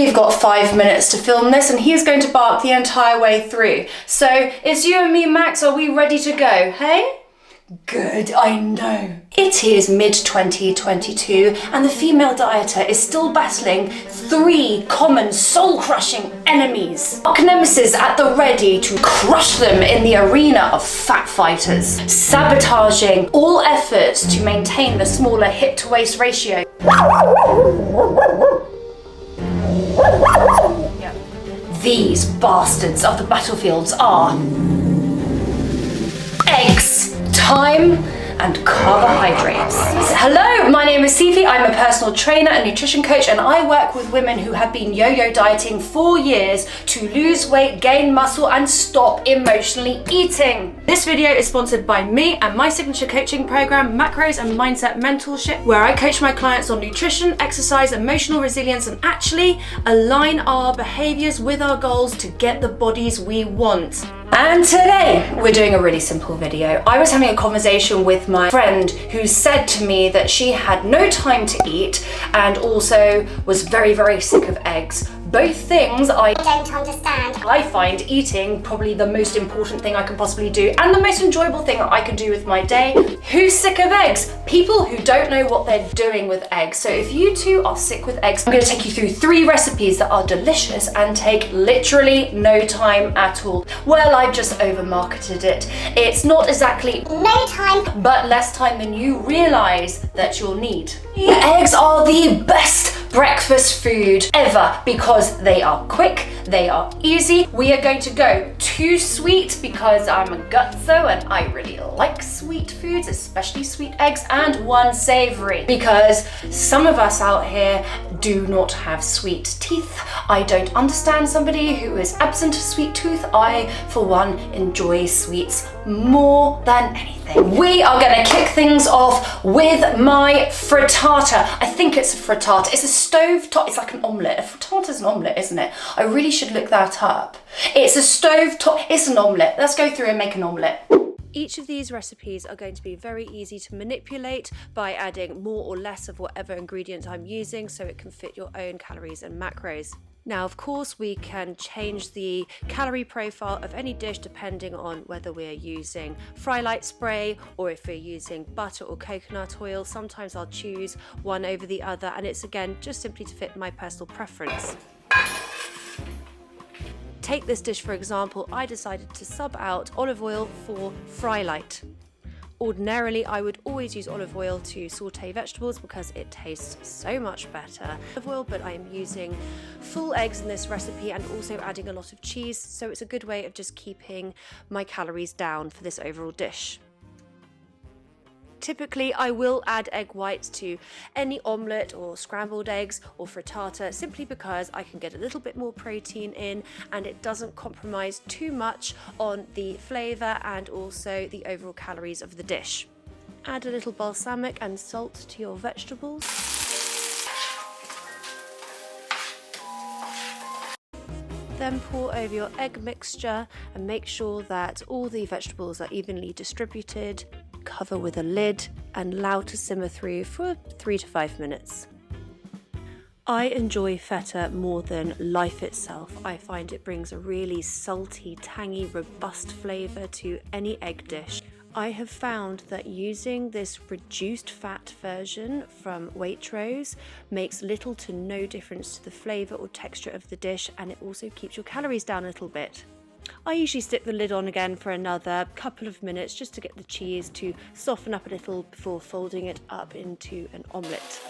We've got 5 minutes to film this and he's going to bark the entire way through. So it's you and me, Max. Are we ready to go, hey? Good, I know. It is mid-2022 and the female dieter is still battling 3 common soul-crushing enemies. Dark nemesis at the ready to crush them in the arena of fat fighters, sabotaging all efforts to maintain the smaller hip-to-waist ratio. These bastards of the battlefields are eggs, time, and carbohydrates. Hello, my name is Sifi. I'm a personal trainer and nutrition coach, and I work with women who have been yo-yo dieting for years to lose weight, gain muscle, and stop emotionally eating. This video is sponsored by me and my signature coaching program, Macros and Mindset Mentorship, where I coach my clients on nutrition, exercise, emotional resilience, and actually align our behaviors with our goals to get the bodies we want. And today we're doing a really simple video. I was having a conversation with my friend who said to me that she had no time to eat and also was very, very sick of eggs. Both things I don't understand. I find eating probably the most important thing I can possibly do and the most enjoyable thing I can do with my day. Who's sick of eggs? People who don't know what they're doing with eggs. So if you too are sick with eggs, I'm going to take you through 3 recipes that are delicious and take literally no time at all. Well, I've just over-marketed it. It's not exactly no time, but less time than you realize that you'll need. Eggs are the best breakfast food ever because they are quick, they are easy. We are going to go 2 sweet because I'm a gutso and I really like sweet foods, especially sweet eggs, and 1 savory because some of us out here do not have sweet teeth. I don't understand somebody who is absent of sweet tooth. I, for one, enjoy sweets more than anything. We are going to kick things off with my frittata. I think it's a frittata. It's a stovetop. It's like an omelette. A frittata's an omelette, isn't it? I really should look that up. It's a stovetop. It's an omelette. Let's go through and make an omelette. Each of these recipes are going to be very easy to manipulate by adding more or less of whatever ingredient I'm using so it can fit your own calories and macros. Now, of course, we can change the calorie profile of any dish depending on whether we're using fry light spray or if we're using butter or coconut oil. Sometimes I'll choose one over the other, and it's again just simply to fit my personal preference. Take this dish for example, I decided to sub out olive oil for fry light. Ordinarily, I would always use olive oil to saute vegetables because it tastes so much better. Olive oil, but I am using full eggs in this recipe and also adding a lot of cheese, so it's a good way of just keeping my calories down for this overall dish. Typically, I will add egg whites to any omelette or scrambled eggs or frittata simply because I can get a little bit more protein in and it doesn't compromise too much on the flavour and also the overall calories of the dish. Add a little balsamic and salt to your vegetables. Then pour over your egg mixture and make sure that all the vegetables are evenly distributed. Cover with a lid and allow to simmer through for 3 to 5 minutes. I enjoy feta more than life itself. I find it brings a really salty, tangy, robust flavour to any egg dish. I have found that using this reduced fat version from Waitrose makes little to no difference to the flavour or texture of the dish, and it also keeps your calories down a little bit. I usually stick the lid on again for another couple of minutes just to get the cheese to soften up a little before folding it up into an omelette.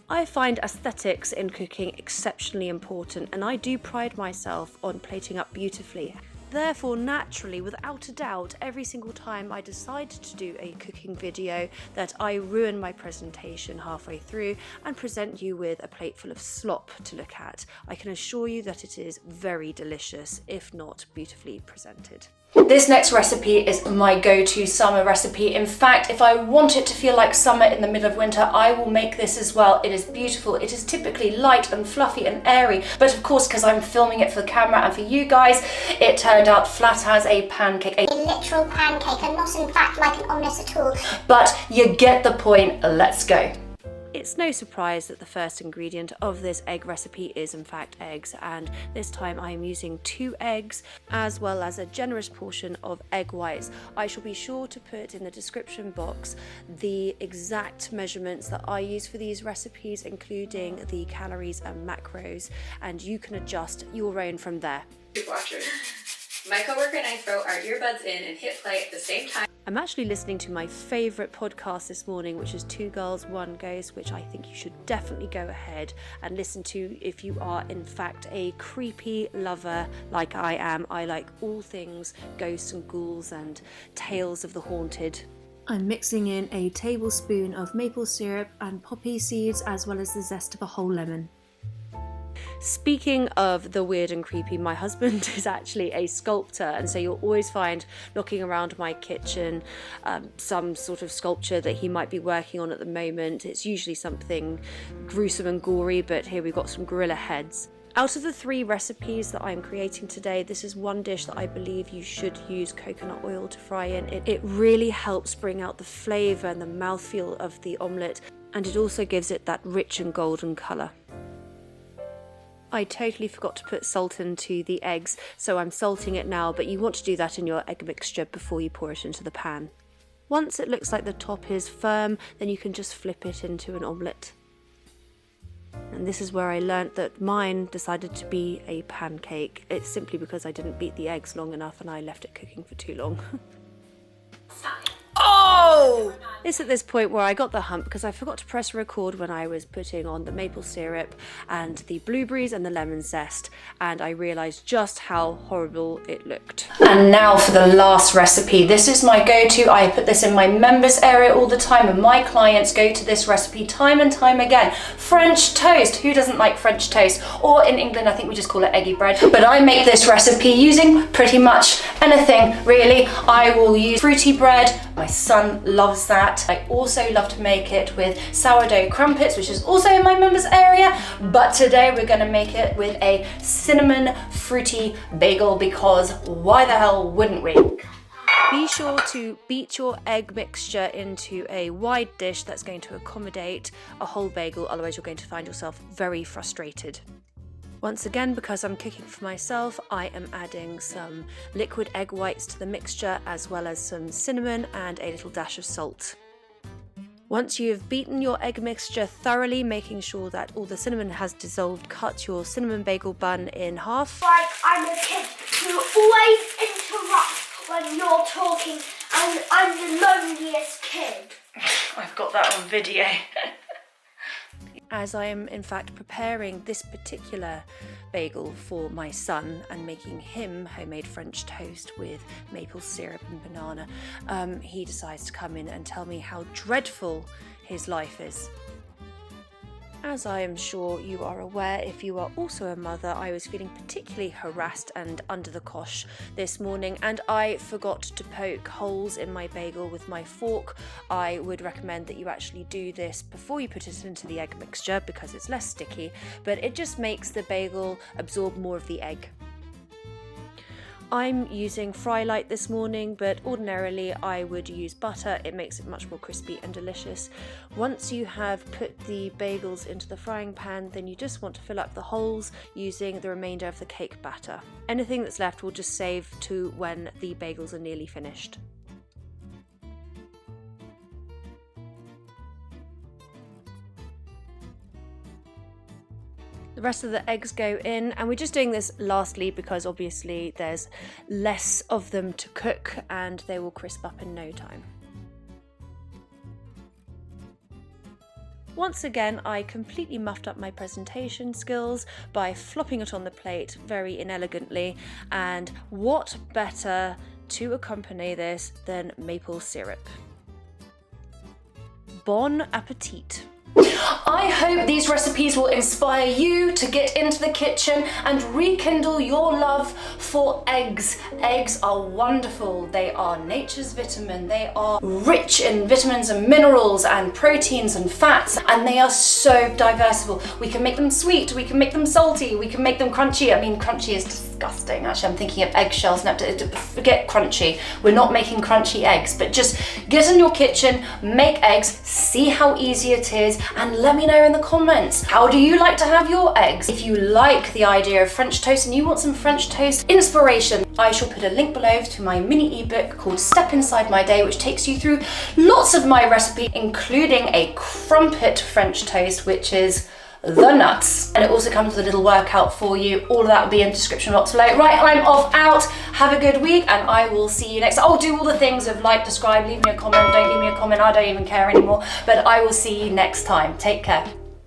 I find aesthetics in cooking exceptionally important, and I do pride myself on plating up beautifully. Therefore, naturally, without a doubt, every single time I decide to do a cooking video that I ruin my presentation halfway through and present you with a plate full of slop to look at. I can assure you that it is very delicious, if not beautifully presented. This next recipe is my go-to summer recipe. In fact, if I want it to feel like summer in the middle of winter, I will make this as well. It is beautiful. It is typically light and fluffy and airy, but of course, because I'm filming it for the camera and for you guys, it turned out flat as a pancake. A literal pancake, and not in fact like an omelette at all. But you get the point. Let's go. It's no surprise that the first ingredient of this egg recipe is in fact eggs, and this time I am using 2 eggs as well as a generous portion of egg whites. I shall be sure to put in the description box the exact measurements that I use for these recipes, including the calories and macros, and you can adjust your own from there. My coworker and I throw our earbuds in and hit play at the same time. I'm actually listening to my favourite podcast this morning, which is 2 Girls, 1 Ghost, which I think you should definitely go ahead and listen to if you are in fact a creepy lover like I am. I like all things ghosts and ghouls and tales of the haunted. I'm mixing in a tablespoon of maple syrup and poppy seeds as well as the zest of a whole lemon. Speaking of the weird and creepy, my husband is actually a sculptor, and so you'll always find knocking around my kitchen some sort of sculpture that he might be working on at the moment. It's usually something gruesome and gory, but here we've got some gorilla heads. Out of the 3 recipes that I'm creating today, this is one dish that I believe you should use coconut oil to fry in. It really helps bring out the flavour and the mouthfeel of the omelette, and it also gives it that rich and golden colour. I totally forgot to put salt into the eggs, so I'm salting it now, but you want to do that in your egg mixture before you pour it into the pan. Once it looks like the top is firm, then you can just flip it into an omelette. And this is where I learnt that mine decided to be a pancake. It's simply because I didn't beat the eggs long enough and I left it cooking for too long. Oh! It's at this point where I got the hump because I forgot to press record when I was putting on the maple syrup and the blueberries and the lemon zest, and I realised just how horrible it looked. And now for the last recipe. This is my go-to. I put this in my members area all the time, and my clients go to this recipe time and time again. French toast. Who doesn't like French toast? Or in England, I think we just call it eggy bread. But I make this recipe using pretty much anything, really. I will use fruity bread. My son loves that. I also love to make it with sourdough crumpets, which is also in my members area, but today we're going to make it with a cinnamon fruity bagel, because why the hell wouldn't we? Be sure to beat your egg mixture into a wide dish that's going to accommodate a whole bagel, otherwise you're going to find yourself very frustrated. Once again, because I'm cooking for myself, I am adding some liquid egg whites to the mixture, as well as some cinnamon and a little dash of salt. Once you've beaten your egg mixture thoroughly, making sure that all the cinnamon has dissolved, cut your cinnamon bagel bun in half. Like I'm a kid who always interrupts when you're talking, and I'm the loneliest kid. I've got that on video. As I am in fact preparing this particular bagel for my son and making him homemade French toast with maple syrup and banana, he decides to come in and tell me how dreadful his life is. As I am sure you are aware, if you are also a mother, I was feeling particularly harassed and under the cosh this morning, and I forgot to poke holes in my bagel with my fork. I would recommend that you actually do this before you put it into the egg mixture because it's less sticky, but it just makes the bagel absorb more of the egg. I'm using Fry Light this morning, but ordinarily I would use butter. It makes it much more crispy and delicious. Once you have put the bagels into the frying pan, then you just want to fill up the holes using the remainder of the cake batter. Anything that's left will just save to when the bagels are nearly finished. The rest of the eggs go in, and we're just doing this lastly because obviously there's less of them to cook and they will crisp up in no time. Once again, I completely muffed up my presentation skills by flopping it on the plate very inelegantly, and what better to accompany this than maple syrup. Bon appetit! I hope these recipes will inspire you to get into the kitchen and rekindle your love for eggs. Eggs are wonderful. They are nature's vitamin. They are rich in vitamins and minerals and proteins and fats, and they are so diversible. We can make them sweet, we can make them salty, we can make them crunchy. I mean, crunchy is disgusting. disgusting. Actually, I'm thinking of eggshells now. Forget crunchy. We're not making crunchy eggs, but just get in your kitchen, make eggs, see how easy it is, and let me know in the comments. How do you like to have your eggs? If you like the idea of French toast and you want some French toast inspiration, I shall put a link below to my mini ebook called Step Inside My Day, which takes you through lots of my recipes, including a crumpet French toast, which is the nuts. And it also comes with a little workout for you. All of that will be in the description box below. Right, I'm off out. Have a good week, and I will see you next. Oh, do all the things of like, subscribe, leave me a comment, don't leave me a comment, I don't even care anymore. But I will see you next time. Take care.